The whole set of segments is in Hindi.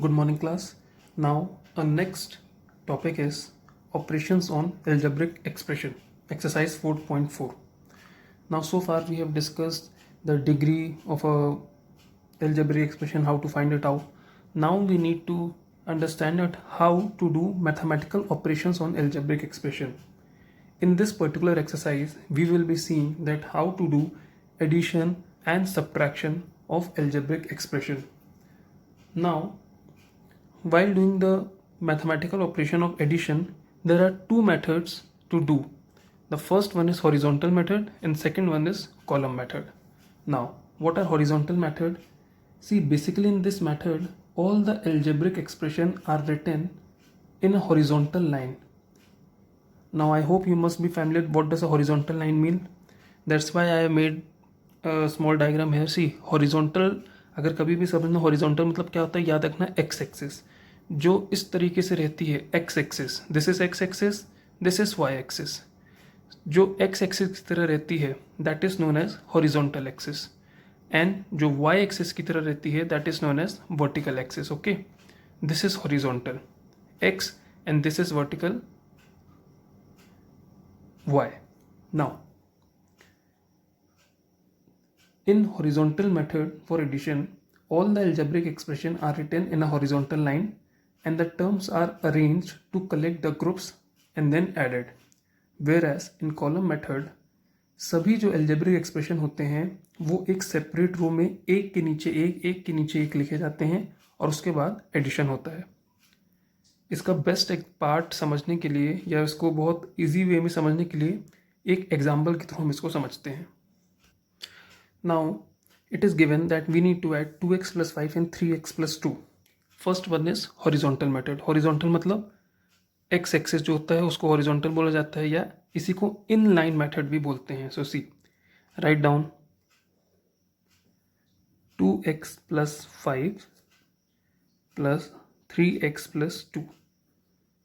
Good morning, class. Now, our next topic is operations on algebraic expression, exercise 4.4. Now, so far we have discussed the degree of a algebraic expression, how to find it out. Now we need to understand that how to do mathematical operations on algebraic expression. In this particular exercise, we will be seeing that how to do addition and subtraction of algebraic expression. Now, while doing the mathematical operation of addition, there are two methods to do. The first one is horizontal method and second one is column method. Now, what are horizontal method? See, basically in this method, all the algebraic expression are written in a horizontal line. Now, I hope you must be familiar what does a horizontal line mean. That's why I made a small diagram here. See, horizontal, अगर कभी भी समझना horizontal मतलब क्या होता है, याद रखना x एक्सिस जो इस तरीके से रहती है, x axis, this is x axis, this is y axis, जो x एक्सिस की तरह रहती है that is known as horizontal axis, and जो y एक्सिस की तरह रहती है that is known as vertical axis. Okay, this is horizontal x and this is vertical y. Now, in horizontal method for addition, all the algebraic expression are written in a horizontal line and the terms are arranged to collect the groups and then added. Whereas in column method, सभी जो algebraic expression होते हैं वो एक separate रो में एक के नीचे एक के नीचे एक लिखे जाते हैं और उसके बाद एडिशन होता है. इसका बेस्ट एक पार्ट समझने के लिए या इसको बहुत इजी वे में समझने के लिए एक एग्जाम्पल के थ्रू हम इसको समझते हैं. Now, it is given that we need to add 2x plus 5 and 3x plus 2. First one is horizontal method. Horizontal मतलब x एक्सिस जो होता है उसको horizontal बोला जाता है या इसी को inline method भी बोलते हैं. So see, write down 2x plus 5 plus 3x plus 2.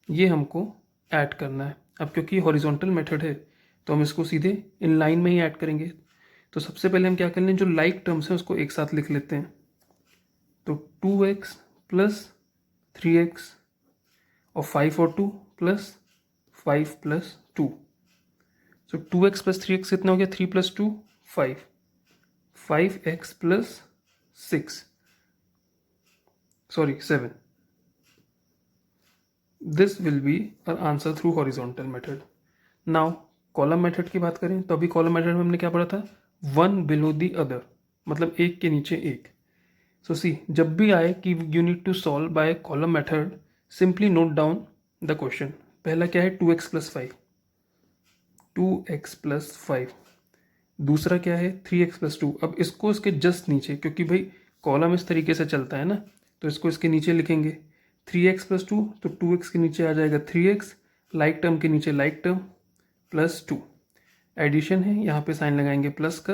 ये हमको ऐड करना है. अब क्योंकि horizontal method है तो हम इसको सीधे inline में ही ऐड करेंगे. तो सबसे पहले हम क्या कर लें, जो लाइक टर्म्स हैं उसको एक साथ लिख लेते हैं. तो 2x प्लस 3x और 5 और 2 प्लस 5 प्लस 2. सो 2x प्लस 3x कितना हो गया, 3 plus 2 5, 5x plus 6 sorry 7. This will be our answer through horizontal method. Now column method की बात करें तो अभी कॉलम मेथड में हमने क्या पढ़ा था, वन बिलो दी अदर मतलब एक के नीचे एक. सो सी, जब भी आए कि you need to solve by column method, simply note down the question. पहला क्या है, 2x प्लस 5, 2x प्लस 5. दूसरा क्या है, 3x प्लस 2. अब इसको इसके जस्ट नीचे, क्योंकि भाई कॉलम इस तरीके से चलता है ना, तो इसको इसके नीचे लिखेंगे 3x प्लस 2. तो 2x के नीचे आ जाएगा 3x, लाइक टर्म के नीचे लाइक टर्म प्लस 2. एडिशन है, यहाँ पे साइन लगाएंगे प्लस का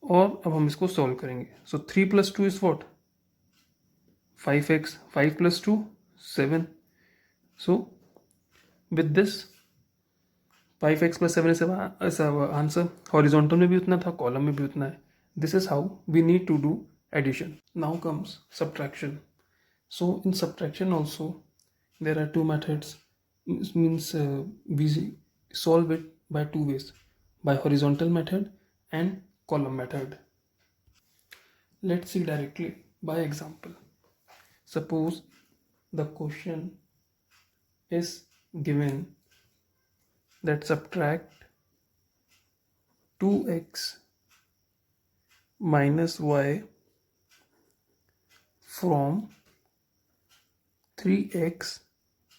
और अब हम इसको सॉल्व करेंगे. So 3 plus 2 is what, 5x, 5 plus 2 7. So with this 5x plus 7 is answer. Horizontal में भी उतना था, कॉलम में भी उतना है. This is how we need to do addition. Now comes subtraction. So in subtraction also there are two methods. Means we solve it by two ways, by horizontal method and column method. Let's see directly by example. Suppose the question is given that subtract 2x minus y from 3x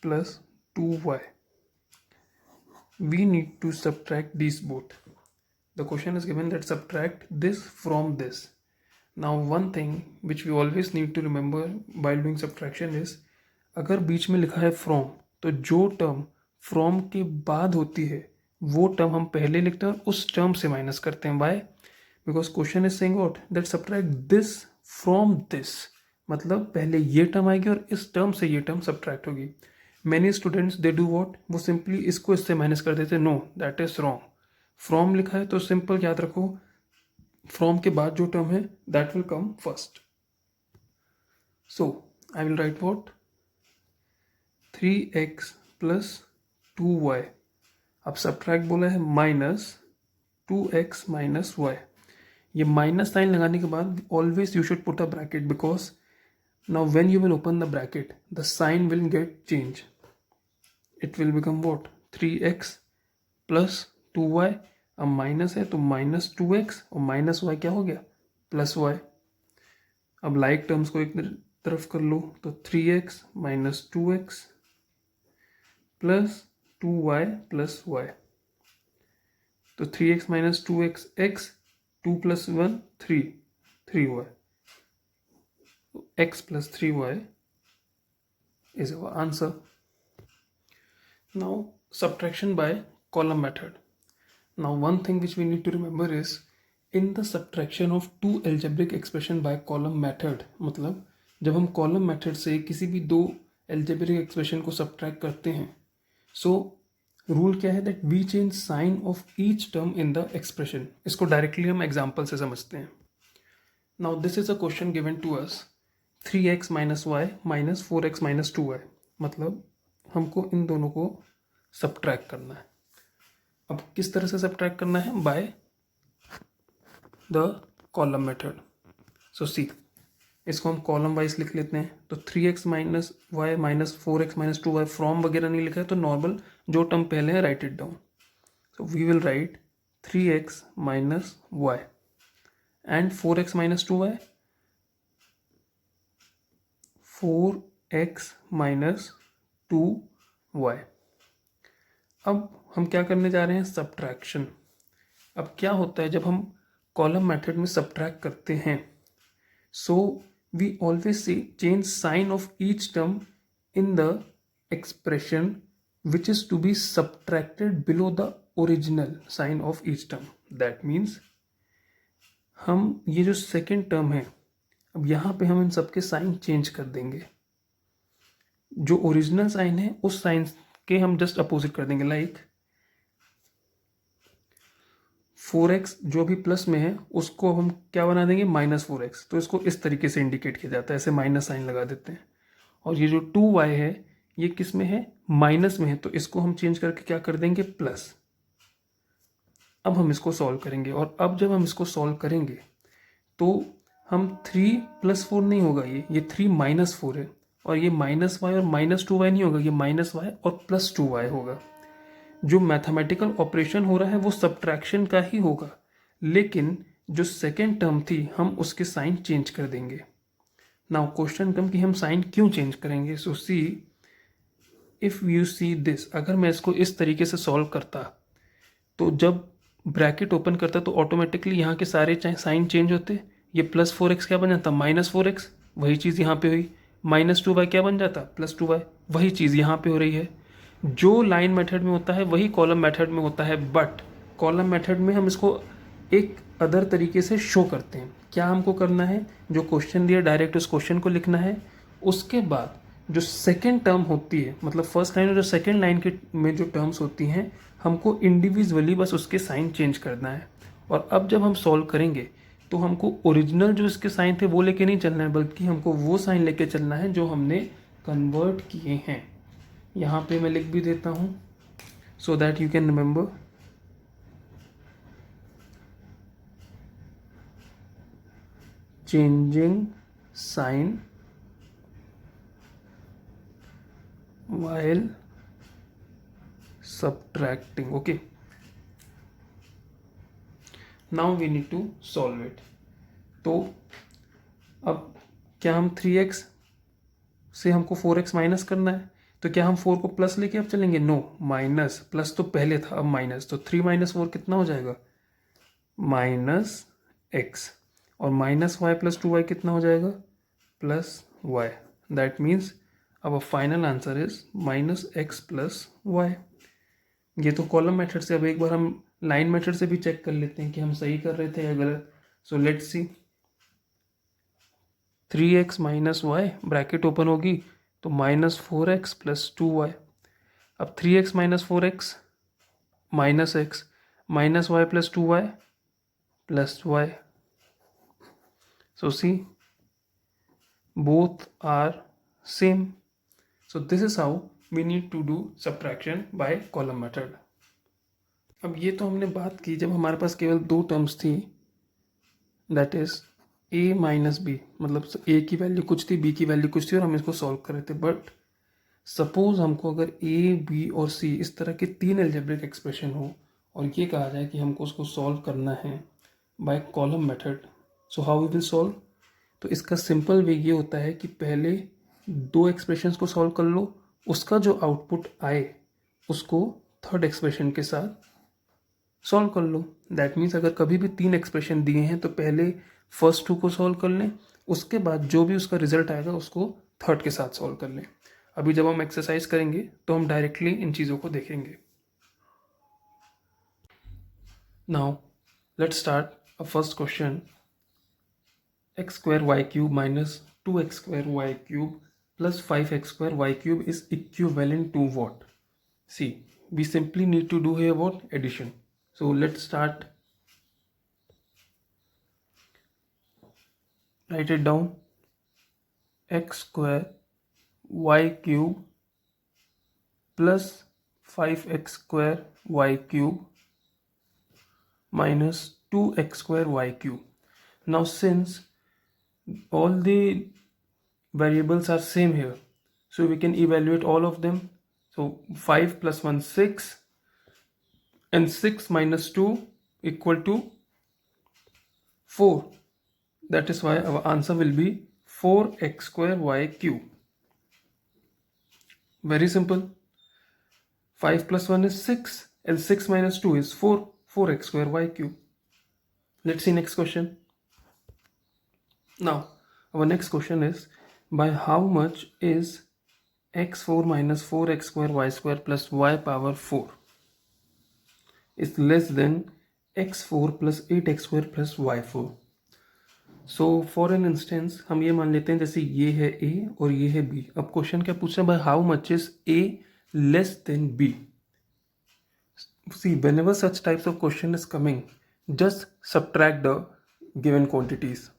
plus 2y. We need to subtract these both. The question is given that subtract this from this. Now one thing which we always need to remember while doing subtraction is, अगर बीच में लिखा है from, तो जो टर्म from के बाद होती है वो टर्म हम पहले लिखते हैं और उस टर्म से माइनस करते हैं. Why? Because question is saying what, that subtract this from this, मतलब पहले ये टर्म आएगी और इस टर्म से ये टर्म सब्ट्रैक्ट होगी. Many students they do what, वो सिंपली इसको इससे माइनस कर देते. No, that is wrong. From लिखा है तो सिंपल याद रखो, फ्रॉम के बाद जो टर्म है that will come first. So I will write what? 3x plus 2y. अब सब्ट्रैक्ट बोला है माइनस 2x माइनस y. ये माइनस साइन लगाने के बाद always you should put a bracket, because now when you will open the bracket the sign will get change. It will become what? 3x plus 2y. अब माइनस है तो माइनस 2x और माइनस y क्या हो गया? Plus y. अब लाइक टर्म्स को एक तरफ कर लो तो 3x minus 2x plus 2y plus y. तो 3x minus 2x x, 2 plus 1 3, 3y. X plus 3y is our answer. Now subtraction by column method. Now one thing which we need to remember is in the subtraction of two algebraic expression by column method, मतलब जब हम column method से किसी भी दो algebraic expression को subtract करते हैं, so रूल क्या है? that we change sign of each term in the expression. इसको directly हम example से समझते हैं. Now this is a question given to us 3x minus Y minus 4x minus 2y. मतलब हमको इन दोनों को सब्ट्रैक्ट करना है. अब किस तरह से सब्ट्रैक्ट करना है? By the column method. So see, इसको हम कॉलम वाइज लिख लेते हैं. तो 3x minus Y minus 4x minus 2y, from वगैरह नहीं लिखा है तो नॉर्मल जो टर्म पहले है write it down. So we will write 3x minus Y and 4x minus 2y 4x minus 2y. अब हम क्या करने जा रहे हैं? सब्ट्रैक्शन. अब क्या होता है जब हम कॉलम मेथड में सब्ट्रैक्ट करते हैं? So we always say change sign of each term in the expression which is to be subtracted below the original sign of each term. That means हम ये जो सेकेंड टर्म है, अब यहाँ पे हम इन सबके साइन चेंज कर देंगे. जो ओरिजिनल साइन है उस साइन के हम जस्ट अपोजिट कर देंगे. लाइक 4x जो अभी प्लस में है उसको हम क्या बना देंगे? Minus 4x. तो इसको इस तरीके से इंडिकेट किया जाता है, ऐसे माइनस साइन लगा देते हैं. और ये जो 2y है ये किस में है? माइनस में है. तो इसको हम चेंज करके क्या कर देंगे? प्लस. अब हम इसको सॉल्व करेंगे, और अब जब हम इसको सॉल्व करेंगे तो हम 3 प्लस 4 नहीं होगा, ये 3 माइनस 4 है. और ये माइनस वाई और माइनस 2y नहीं होगा, ये माइनस वाई और प्लस 2y होगा. जो मैथमेटिकल ऑपरेशन हो रहा है वो सब्ट्रैक्शन का ही होगा, लेकिन जो सेकेंड टर्म थी हम उसके साइन चेंज कर देंगे. नाउ क्वेश्चन कम कि हम साइन क्यों चेंज करेंगे? सो सी, इफ यू सी दिस, अगर मैं इसको इस तरीके से सॉल्व करता तो जब ब्रैकेट ओपन करता तो ऑटोमेटिकली यहाँ के सारे साइन चेंज होते. ये प्लस 4x क्या बन जाता? Minus 4x. वही चीज़ यहाँ पे हुई. माइनस 2y क्या बन जाता? Plus 2y. वही चीज़ यहाँ पे हो रही है. जो लाइन मेथड में होता है वही कॉलम मेथड में होता है, बट कॉलम मेथड में हम इसको एक अदर तरीके से शो करते हैं. क्या हमको करना है? जो क्वेश्चन दिया डायरेक्ट उस क्वेश्चन को लिखना है. उसके बाद जो सेकेंड टर्म होती है, मतलब फर्स्ट लाइन और जो सेकेंड लाइन के में जो टर्म्स होती हैं, हमको इंडिविजुअली बस उसके साइन चेंज करना है. और अब जब हम सॉल्व करेंगे तो हमको ओरिजिनल जो इसके साइन थे वो लेके नहीं चलना है, बल्कि हमको वो साइन लेके चलना है जो हमने कन्वर्ट किए हैं. यहाँ पे मैं लिख भी देता हूँ so that you can remember. Changing sign while subtracting. Okay, now we need to solve it. तो अब क्या हम 3x से हमको 4x माइनस करना है, तो क्या हम 4 को प्लस लेके अब चलेंगे? No, minus. प्लस तो पहले था, अब माइनस. तो 3 माइनस 4 कितना हो जाएगा? Minus x. और माइनस y प्लस 2y कितना हो जाएगा? Plus y. दैट मीन्स अब final answer is minus X plus Y. ये तो कॉलम मेथड से. अब एक बार हम लाइन मेथड से भी चेक कर लेते हैं कि हम सही कर रहे थे या गलत. So let's see. 3x minus Y, bracket open होगी तो माइनस 4x प्लस 2y. अब 3x minus 4x minus X minus Y plus 2y plus y. So see, both are same. So this is how we need to do subtraction by column method. अब ये तो हमने बात की जब हमारे पास केवल दो टर्म्स थी, that is a minus B, मतलब a की वैल्यू कुछ थी, b की वैल्यू कुछ थी और हम इसको सॉल्व कर रहे थे. बट सपोज हमको अगर a, b और c इस तरह के तीन एल्जेब्रिक एक्सप्रेशन हो और ये कहा जाए कि हमको उसको सॉल्व करना है by column method, so how we will solve. तो इसका सिंपल वे ये होता है कि पहले दो एक्सप्रेशंस को सॉल्व कर लो, उसका जो आउटपुट आए उसको थर्ड एक्सप्रेशन के साथ सॉल्व कर लो. दैट मीन्स अगर कभी भी तीन एक्सप्रेशन दिए हैं तो पहले फर्स्ट टू को सॉल्व कर लें, उसके बाद जो भी उसका रिजल्ट आएगा उसको थर्ड के साथ सॉल्व कर लें. अभी जब हम एक्सरसाइज करेंगे तो हम डायरेक्टली इन चीज़ों को देखेंगे. Now let's start a first question. x square y cube minus 2x square y cube plus 5x square y cube is equivalent to what? See, we simply need to do here what? Addition. So let's start. Write it down. X square y cube plus 5x square y cube minus 2x square y cube. Now since all the variables are same here, so we can evaluate all of them. So 5 plus 1 6 and 6 minus 2 equal to 4. That is why our answer will be 4x square y cube. Very simple. 5 plus 1 is 6 and 6 minus 2 is 4. 4x square y cube. Let's see next question. Now our next question is, by how much is x4 minus 4x square y square plus y power 4 is less than x4 plus 8x square plus y4. So for an instance हम ये मान लेते हैं जैसे ये है a और ये है b. अब क्वेश्चन क्या पूछ रहे हैं, by how much is a less than b. See whenever such types of question is coming, just subtract the given quantities.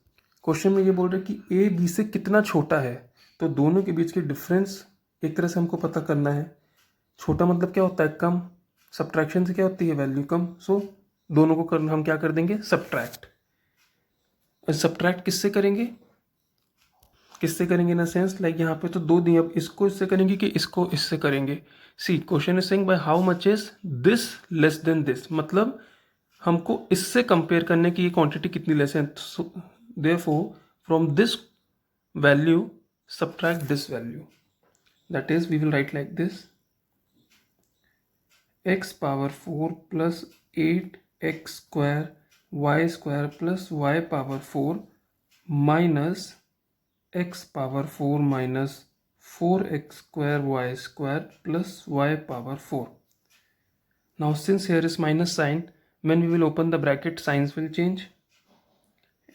Question में ये बोल रहे हैं कि a b से कितना छोटा है, तो दोनों के बीच की डिफरेंस एक तरह से हमको पता करना है. छोटा मतलब क्या होता है, कम. सब्ट्रैक्शन से क्या होती है, वैल्यू कम. सो दोनों को करना, हम क्या कर देंगे, सब्ट्रैक्ट. सब्ट्रैक्ट किससे करेंगे, किससे करेंगे इन अ सेंस लाइक यहाँ पे तो दो दिए, अब इसको इससे करेंगे कि इसको इससे करेंगे. See question is saying by how much is this less than this, मतलब हमको इससे कंपेयर करने की ये क्वांटिटी कितनी लेस है. Therefore from this value subtract this value. That is we will write like this, x power 4 plus 8x square y square plus y power 4 minus x power 4 minus 4x square y square plus y power 4. Now since here is minus sign, when we will open the bracket, signs will change.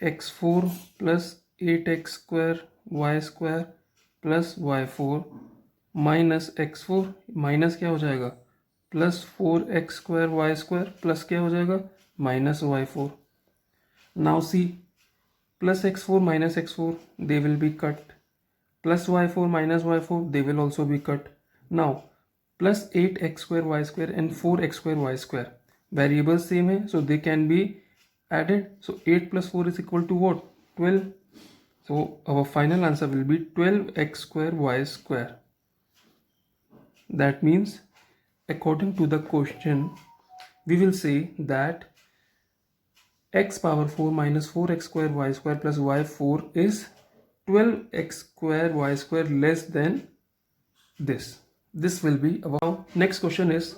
x4 plus 8x square y square plus y4 minus x4 minus क्या हो जाएगा, plus 4x square y square plus क्या हो जाएगा, minus y4. Now see, plus x4 minus x4 they will be cut, plus y4 minus y4 they will also be cut. Now plus 8x square y square and 4x square y square variables same hai, so they can be added. So 8 plus 4 is equal to what, 12. So our final answer will be 12x square y square. That means according to the question we will say that x power 4 minus 4x square y square plus y4 is 12x square y square less than this. This will be about. Next question is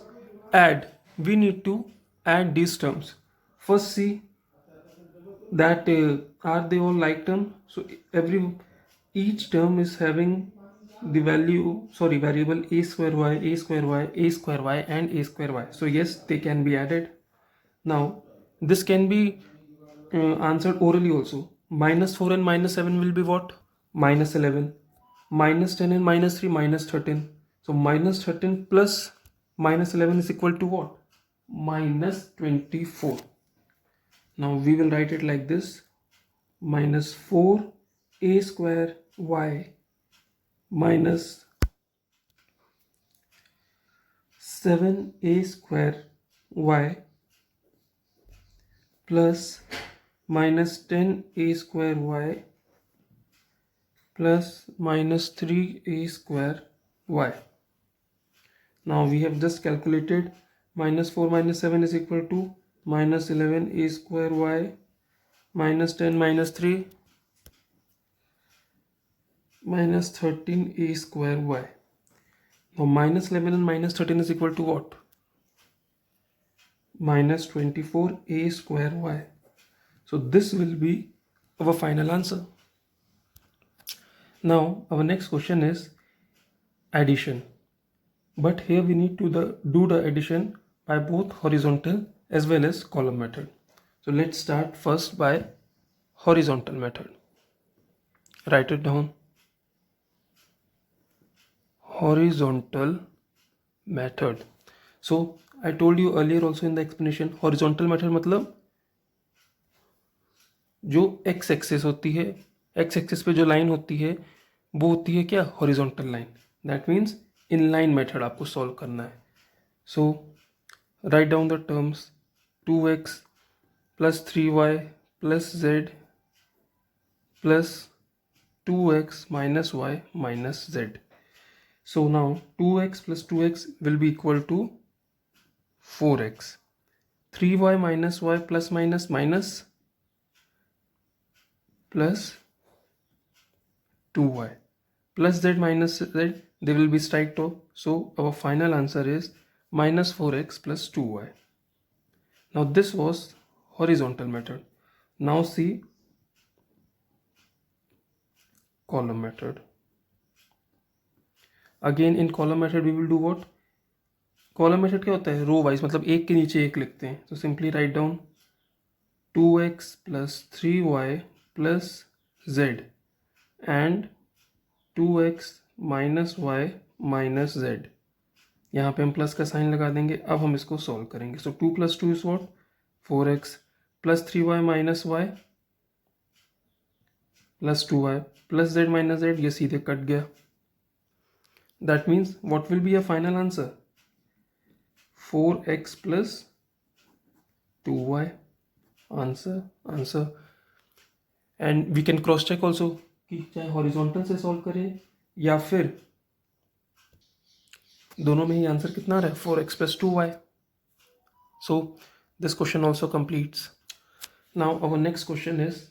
add. We need to add these terms. First see that are they all like term. So each term is having the variable a square y, a square y, a square y and a square y. So yes, they can be added. Now this can be answered orally also. Minus 4 and minus 7 will be what, minus 11. Minus 10 and minus 3 minus 13. So minus 13 plus minus 11 is equal to what, minus 24. Now we will write it like this, minus 4 a square y minus 7a square y plus minus 10a square y plus minus 3a square y. Now we have just calculated minus 4 minus 7 is equal to minus 11a square y minus 10 minus 3 minus 13a square y. Now minus 11 and minus 13 is equal to what? Minus 24a square y. So this will be our final answer. Now our next question is addition, but here we need to do the addition by both horizontal as well as column method. So let's start first by horizontal method. Write it down. Horizontal method. So I told you earlier also in the explanation, horizontal method मतलब जो x एक्सिस होती है, x एक्सिस पे जो लाइन होती है वो होती है क्या? Horizontal line. That means inline method आपको सॉल्व करना है. So write down the terms. 2x plus 3y plus z plus 2x minus y minus z. So now 2x plus 2x will be equal to 4x. 3y minus y plus minus minus plus 2y plus z minus z, they will be straight off. So our final answer is minus 4x plus 2y. Now this was horizontal method. Now see column method. Again in column method we will do what? Column method क्या होता है? रो वाइज, मतलब एक के नीचे एक लिखते हैं. So simply write down 2x plus 3y plus z and 2x minus y minus z. यहाँ पे हम प्लस का साइन लगा देंगे. अब हम इसको सॉल्व करेंगे. सो 2 plus 2 is what? 4x plus 3y minus y plus 2y plus z minus z. ये सीधे कट गया. That means what will be your final answer? 4x plus 2y. Answer. And we can cross check also कि चाहे हॉरिजॉन्टल से सॉल्व करें या फिर दोनों में ही आंसर कितना आ रहा है? 4x plus 2y. So this question also completes. Now our next question is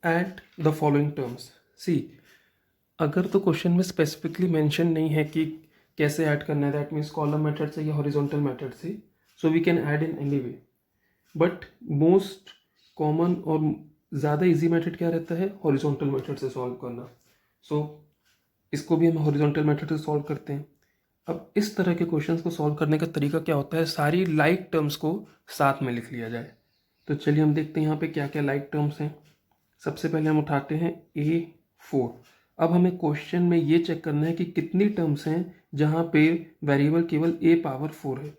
add the following terms. See, अगर तो क्वेश्चन में स्पेसिफिकली मेंशन नहीं है कि कैसे ऐड करना है, दैट मीन्स कॉलम मेथड से या हॉरिजॉन्टल मेथड से, so we can add in any way. But most common और ज़्यादा इजी मेथड क्या रहता है? हॉरिजॉन्टल मेथड से सॉल्व करना. सो इसको भी हम हॉरिजॉन्टल मेथड से सॉल्व करते हैं. अब इस तरह के क्वेश्चंस को सॉल्व करने का तरीका क्या होता है? सारी लाइक टर्म्स को साथ में लिख लिया जाए. तो चलिए हम देखते हैं यहाँ पे क्या क्या लाइक टर्म्स हैं. सबसे पहले हम उठाते हैं A4. अब हमें क्वेश्चन में ये चेक करना है कि कितनी टर्म्स हैं जहाँ पे वेरिएबल केवल a पावर 4 है.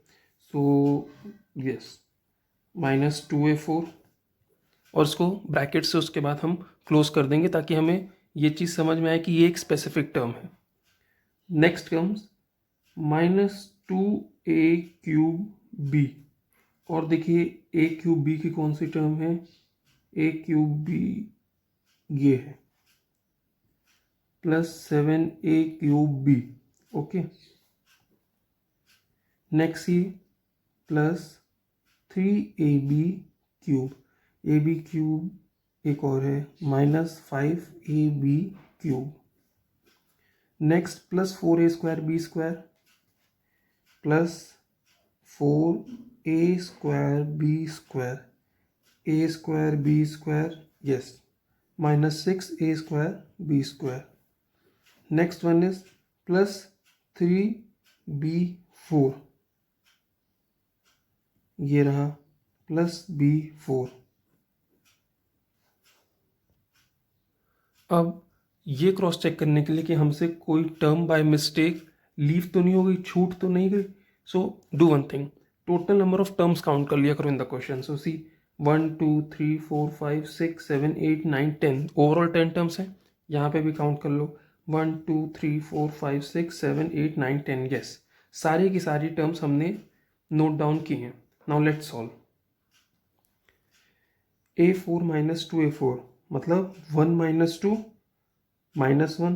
सो यस, माइनस 2a4 और इसको ब्रैकेट से उसके बाद हम क्लोज कर देंगे ताकि हमें ये चीज़ समझ में आए कि ये एक स्पेसिफिक टर्म है. नेक्स्ट टर्म्स माइनस 2a³ और देखिए a³ की कौन सी टर्म है? a³ ये है प्लस 7a³. ओके, नेक्स्ट ये प्लस 3ab³. ab³ एक और है minus 5ab³. Next plus 4a²b² plus 4a²b². a²b², yes, minus 6a²b². Next one is plus 3b4. ये रहा प्लस b4. अब ये क्रॉस चेक करने के लिए कि हमसे कोई टर्म बाय मिस्टेक लीव तो नहीं हो गई, छूट तो नहीं गई. So do one thing, total number of terms count कर लिया करो in the question. So see 1 2 3 4 5 6 7 8 9 10, overall 10 terms हैं. यहाँ पे भी काउंट कर लो. 1 2 3 4 5 6 7 8 9 10 यस, सारी की सारी टर्म्स हमने नोट डाउन की हैं. Now let's solve. a4 minus 2a4 मतलब 1 माइनस 2 माइनस 1,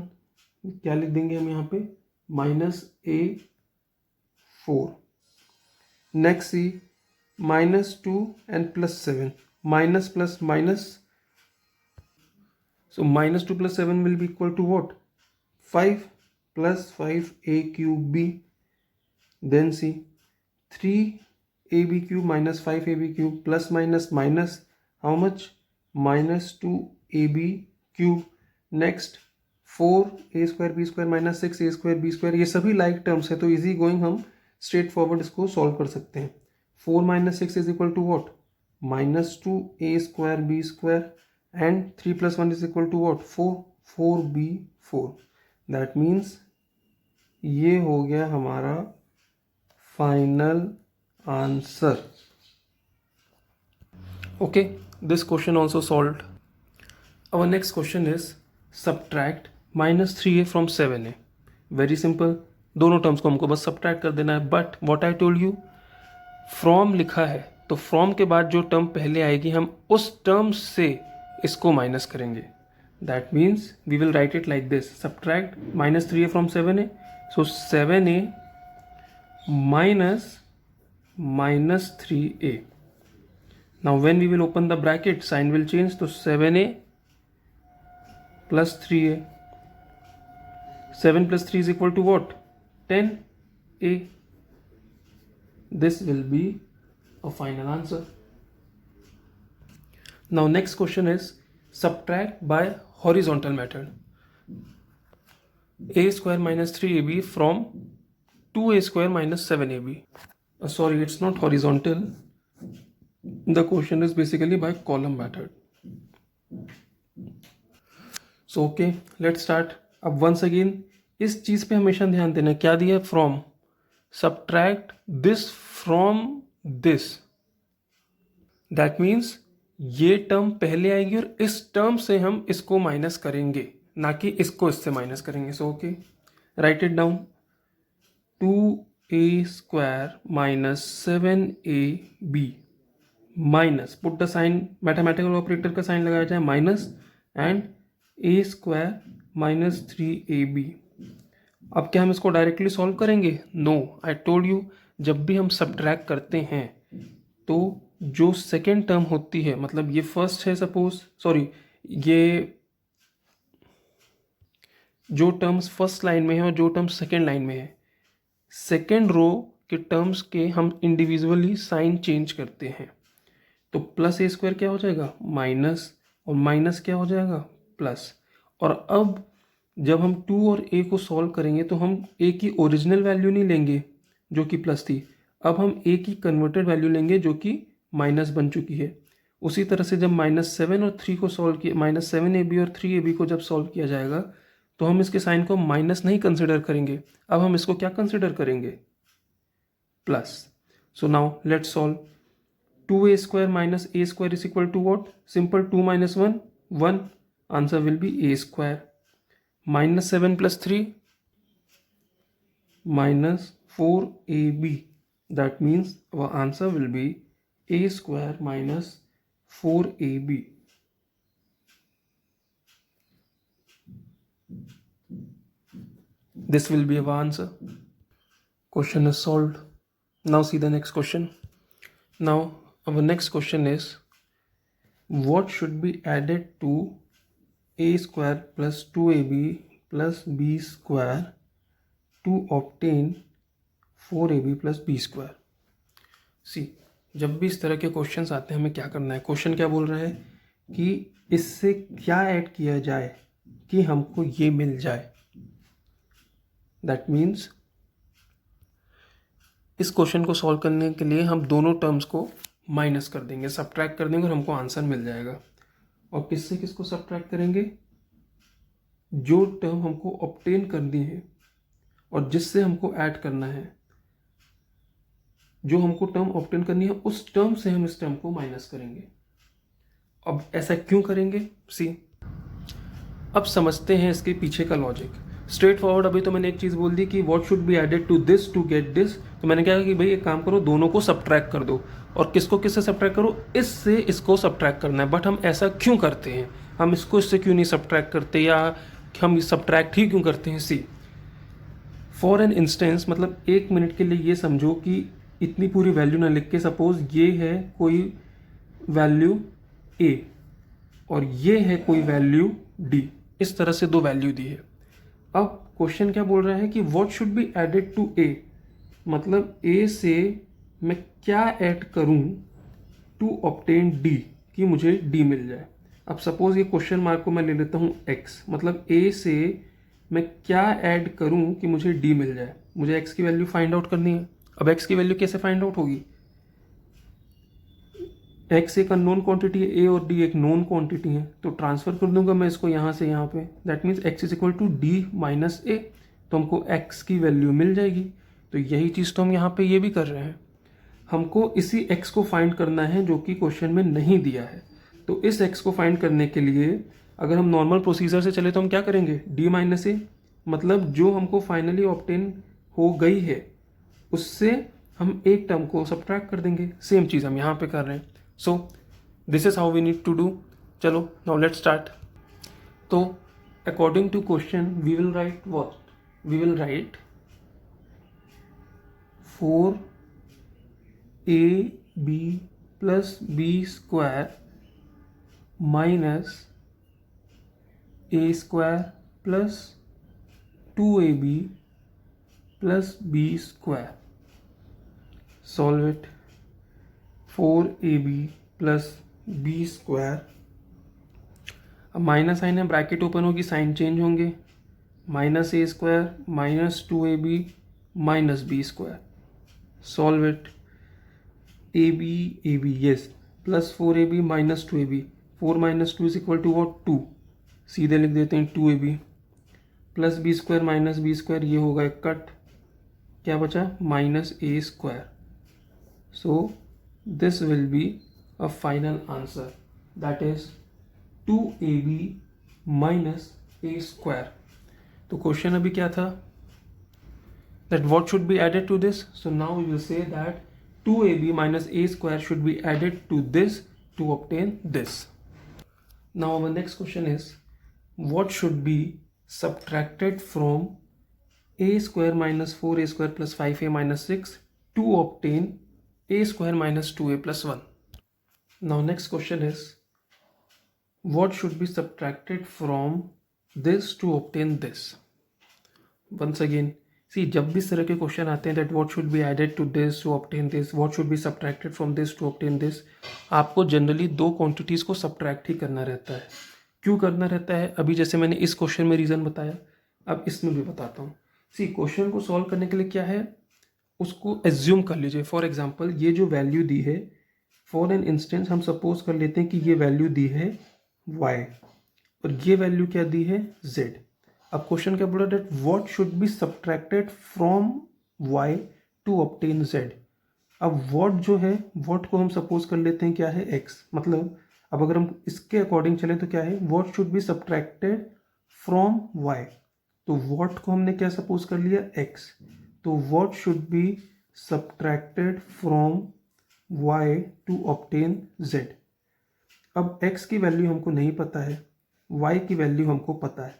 क्या लिख देंगे हम यहाँ पे, minus a4. Next see minus 2 and plus 7, minus plus minus, so minus 2 plus 7 will be equal to what, 5 plus 5a cube b. Then see 3ab cube minus 5ab cube plus minus minus how much, minus 2ab cube. Next 4a square b square minus 6a square b square, ये सभी लाइक टर्म्स है तो इजी गोइंग हम स्ट्रेट फॉरवर्ड इसको सॉल्व कर सकते हैं. 4 minus 6 is equal to what, minus 2a square b square and 3 plus 1 is equal to what, 4, 4b4. that means ये हो गया हमारा final answer. okay, this question also solved. our next question is subtract minus 3a from 7a. very simple, दोनों टर्म्स को हमको बस सब्ट्रैक्ट कर देना है. But what I told you, from लिखा है तो फ्रॉम के बाद जो टर्म पहले आएगी हम उस टर्म से इसको माइनस करेंगे. That means we will write it like this, subtract minus 3a from 7a. So 7a minus minus 3a. now when we will open the bracket sign will change, तो 7a plus 3a, 7 plus 3 is equal to what, 10a. this will be a final answer. now next question is subtract by horizontal method. a square minus 3ab from 2a square minus 7ab. sorry, it's not horizontal, the question is basically by column method. so okay, let's start. अब once again इस चीज पे हमेशा ध्यान देना, क्या दिया, from, subtract this from this. that means ये टर्म पहले आएगी और इस टर्म से हम इसको माइनस करेंगे, ना कि इसको इससे माइनस करेंगे. So okay, write it down. 2a square minus 7ab minus, put the sign, mathematical operator का साइन लगाया जाए minus, and a square minus 3ab. अब क्या हम इसको डायरेक्टली सॉल्व करेंगे? नो, आई टोल्ड यू जब भी हम सब्ट्रैक्ट करते हैं तो जो सेकेंड टर्म होती है, मतलब ये फर्स्ट है सपोज, सॉरी ये जो टर्म्स फर्स्ट लाइन में है और जो टर्म्स सेकेंड लाइन में है, सेकेंड रो के टर्म्स के हम इंडिविजुअली साइन चेंज करते हैं. तो प्लस ए स्क्वायर क्या हो जाएगा, माइनस, और माइनस क्या हो जाएगा, प्लस. और अब जब हम 2 और a को सॉल्व करेंगे तो हम a की ओरिजिनल वैल्यू नहीं लेंगे जो कि प्लस थी, अब हम a की कन्वर्टेड वैल्यू लेंगे जो कि माइनस बन चुकी है. उसी तरह से जब -7 और 3 को सॉल्व किया, -7ab और 3ab को जब सॉल्व किया जाएगा तो हम इसके साइन को माइनस नहीं कंसिडर करेंगे, अब हम इसको क्या कंसिडर करेंगे, plus. So now let's solve. 2a square minus a square is equal to what, simple 2 minus 1, 1. Answer will be a square. -7 plus 3 minus 4ab. that means our answer will be a square minus 4ab. This will be our answer. Question is solved. Now see the next question. Now our next question is, what should be added to a square plus 2ab plus b square to obtain 4ab plus b square. See, जब भी इस तरह के क्वेश्चंस आते हैं हमें क्या करना है, क्वेश्चन क्या बोल रहा है कि इससे क्या ऐड किया जाए कि हमको ये मिल जाए. दैट मीन्स इस क्वेश्चन को सॉल्व करने के लिए हम दोनों टर्म्स को माइनस कर देंगे, सब्ट्रैक्ट कर देंगे और हमको आंसर मिल जाएगा. और किससे किसको सब्ट्रैक्ट करेंगे, जो टर्म हमको ऑब्टेन करनी है और जिससे हमको ऐड करना है, जो हमको टर्म ऑब्टेन करनी है उस टर्म से हम इस टर्म को माइनस करेंगे. अब ऐसा क्यों करेंगे, सी, अब समझते हैं इसके पीछे का लॉजिक। स्ट्रेट फॉरवर्ड अभी तो मैंने एक चीज़ बोल दी कि what should be added to this to get this. तो मैंने कहा कि भाई एक काम करो, दोनों को सब्ट्रैक्ट कर दो। और किसको किससे सब्ट्रैक्ट करो? इससे इसको सब्ट्रैक्ट करना है। बट हम ऐसा क्यों करते हैं? हम इसको इससे क्यों नहीं सब्ट्रैक्ट करते, या हम सब्ट्रैक्ट ही क्यों करते हैं? सी फॉर एन इंस्टेंस, मतलब 1 मिनट के लिए ये समझो कि इतनी पूरी वैल्यू ना लिख के, सपोज ये है कोई वैल्यू ए और ये है कोई वैल्यू डी, इस तरह से 2 वैल्यू दी है। अब क्वेश्चन क्या बोल रहा है कि what should be added to A, मतलब ए से मैं क्या ऐड करूं टू ऑब्टेन डी, कि मुझे डी मिल जाए। अब सपोज ये क्वेश्चन मार्क को मैं ले लेता हूं एक्स, मतलब ए से मैं क्या ऐड करूं कि मुझे डी मिल जाए। मुझे एक्स की वैल्यू फाइंड आउट करनी है। अब एक्स की वैल्यू कैसे फाइंड आउट होगी? एक्स एक अननोन क्वांटिटी है, ए और डी एक नोन क्वांटिटी है, तो ट्रांसफर कर दूंगा मैं इसको यहाँ से यहाँ पे। That means X is equal to D minus A, तो हमको एक्स की वैल्यू मिल जाएगी। तो यही चीज़ तो हम यहाँ पे ये भी कर रहे हैं। हमको इसी एक्स को फाइंड करना है जो कि क्वेश्चन में नहीं दिया है। तो इस एक्स को फाइंड करने के लिए अगर हम नॉर्मल प्रोसीजर से चले तो हम क्या करेंगे? डी माइनस ए, मतलब जो हमको फाइनली ऑब्टेन हो गई है उससे हम एक टर्म को सब्ट्रैक्ट कर देंगे। सेम चीज़ हम यहाँ पे कर रहे हैं। So this is how we need to do. चलो नाउ लेट्स स्टार्ट। तो according to question we will write what? We will write 4ab plus B square minus A square plus 2ab plus B square. Solve it. 4ab plus B square, अब माइनस साइन है, ब्रैकेट ओपन होगी, साइन चेंज होंगे, minus A square minus 2ab माइनस B square. Solve it. ab yes, plus 4ab minus 2ab, 4 minus 2 is equal to what? 2। सीधे लिख देते हैं 2ab plus B square minus B square, ये होगा एक कट, क्या बचा? Minus A square. So this will be a final answer, that is 2ab minus a square. तो क्वेश्चन अभी क्या था? that what should be added to this? So now we will say that 2ab minus a square should be added to this to obtain this. Now our next question is what should be subtracted from a square minus 4a square plus 5a minus 6 to obtain a square minus 2a plus 1. Now next question is what should be subtracted from this to obtain this. Once again, see, जब भी इस तरह के क्वेश्चन आते हैं that what should be added to this to obtain this, what should be subtracted from this to obtain this, आपको जनरली 2 क्वांटिटीज़ को सब्ट्रैक्ट ही करना रहता है। क्यों करना रहता है? अभी जैसे मैंने इस क्वेश्चन में रीज़न बताया, अब इसमें भी बताता हूँ। सी क्वेश्चन को सॉल्व करने के लिए क्या है, उसको एज्यूम कर लीजिए। फॉर एग्जांपल ये जो वैल्यू दी है, फॉर एन इंस्टेंस हम सपोज कर लेते हैं कि ये वैल्यू दी है y और ये वैल्यू क्या दी है? z। अब क्वेश्चन क्या बोला? That what should be subtracted from y to obtain z। अब व्हाट जो है, व्हाट को हम सपोज कर लेते हैं क्या है? x। मतलब अब अगर हम इसके अकॉर्डिंग चलें तो क्या है? What should be subtracted from y। तो व्हाट को हमने क्या सपोज कर लिया? x। तो what should be subtracted from y to obtain z। अब x की वैल्यू हमको नहीं पता है, y की वैल्यू हमको पता है।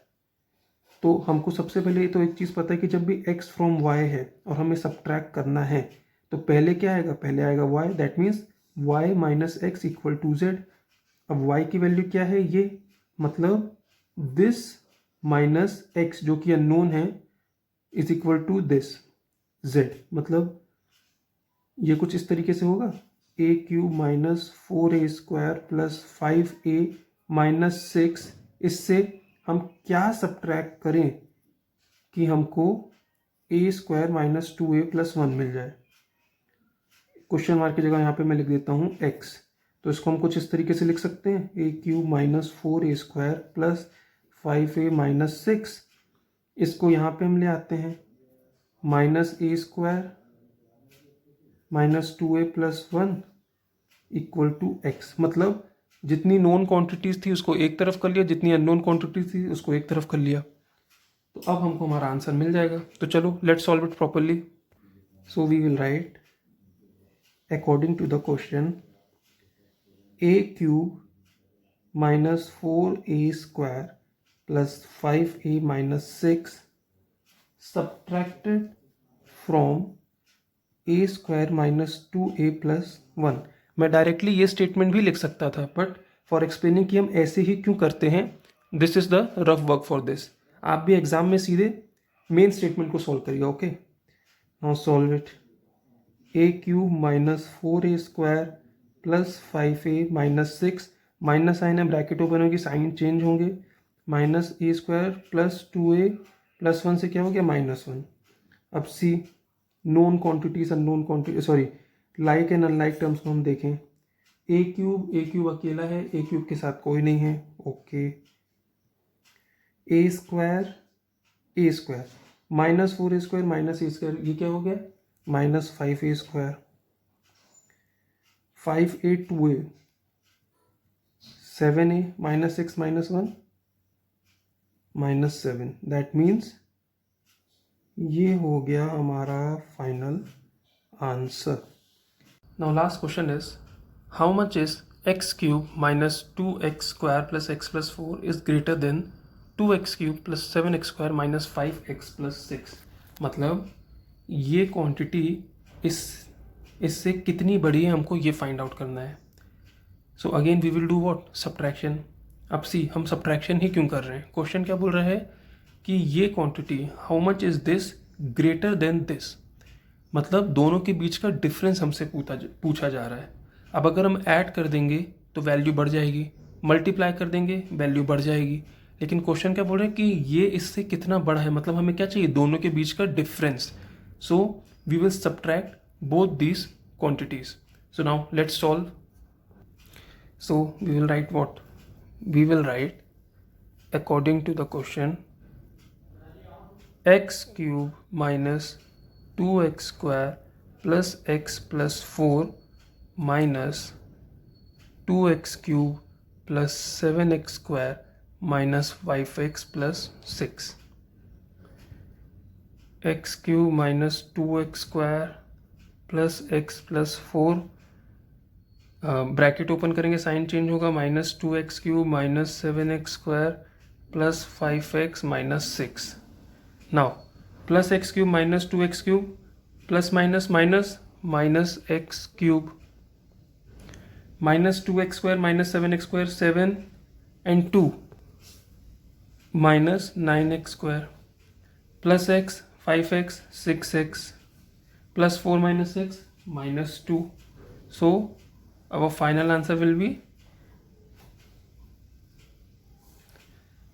तो हमको सबसे पहले तो एक चीज़ पता है कि जब भी x फ्रॉम y है और हमें सब्ट्रैक्ट करना है तो पहले क्या आएगा? पहले आएगा y, that means y minus X equal to z। अब y की वैल्यू क्या है? ये, मतलब दिस माइनस x जो कि अननोन है is equal to this z। मतलब ये कुछ इस तरीके से होगा, A cube minus 4a square plus 5a minus 6। इससे हम क्या सब्ट्रैक्ट करें कि हमको a square minus 2a plus 1 मिल जाए? क्वेश्चन मार्क की जगह यहाँ पे मैं लिख देता हूँ x। तो इसको हम कुछ इस तरीके से लिख सकते हैं, A cube minus 4a square plus 5a minus 6। इसको यहाँ पे हम ले आते हैं, minus A square minus 2a plus 1 equal to X. मतलब जितनी नोन क्वांटिटीज थी उसको एक तरफ कर लिया, जितनी अननोन क्वांटिटीज थी उसको एक तरफ कर लिया, तो अब हमको हमारा आंसर मिल जाएगा। तो चलो let's solve it properly. So we will write according to the question a cube minus 4a square plus 5a minus 6 subtracted from a square minus 2a plus 1। मैं डायरेक्टली ये स्टेटमेंट भी लिख सकता था, बट फॉर एक्सप्लेनिंग कि हम ऐसे ही क्यों करते हैं, this is the rough work for this. आप भी एग्जाम में सीधे मेन स्टेटमेंट को सॉल्व करिए। Okay, now solve it. a cube minus 4a square plus 5a minus 6, minus sign है, ब्रैकेट ओपन होगी, साइन चेंज होंगे, minus A square plus 2a plus 1 से क्या हो गया -1। अब see known quantities unknown quantity, sorry like and unlike terms को हम देखें। ए क्यूब अकेला है, ए क्यूब के साथ कोई नहीं है। Okay, A square minus 4a square minus A square, ये क्या हो गया minus 5a square, 5a 2a 7a minus 6 minus 1 minus 7, that means ये हो गया हमारा final answer. Now last question is how much is X cube minus 2x square plus x plus 4 is greater than 2x cube plus 7x square minus 5x plus 6। मतलब ये क्वांटिटी इससे कितनी बड़ी है, हमको ये फाइंड आउट करना है। So again we will do what, subtraction. अब सी हम सब्ट्रैक्शन ही क्यों कर रहे हैं, क्वेश्चन क्या बोल रहा है कि ये quantity how much is this greater than this, मतलब दोनों के बीच का डिफरेंस हमसे पूछा जा रहा है। अब अगर हम ऐड कर देंगे तो वैल्यू बढ़ जाएगी, मल्टीप्लाई कर देंगे वैल्यू बढ़ जाएगी, लेकिन क्वेश्चन क्या बोल रहा है कि ये इससे कितना बड़ा है, मतलब हमें क्या चाहिए, दोनों के बीच का difference. So we will subtract both these quantities. So now let's solve. So we will write what? We will write according to the question x cube minus 2x square plus x plus 4 minus 2x cube plus 7x square minus 5x plus 6। x cube minus 2x square plus x plus 4, bracket open करेंगे, साइन चेंज होगा, minus 2x cube minus 7x square plus 5x minus 6। Now plus x cube minus 2x cube plus minus minus minus x cube minus 2x square minus 7x square 7 and 2 minus 9x square plus x 5x 6x plus 4 minus 6 minus 2. So our final answer will be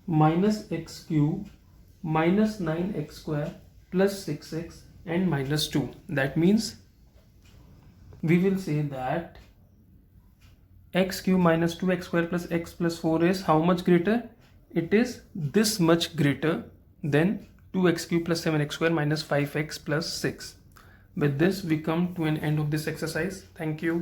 minus x cube minus 9x square plus 6x and minus 2. That means we will say that x cube minus 2x square plus x plus 4 is how much greater? It is this much greater than 2x cube plus 7x square minus 5x plus 6. With this, we come to an end of this exercise. Thank you.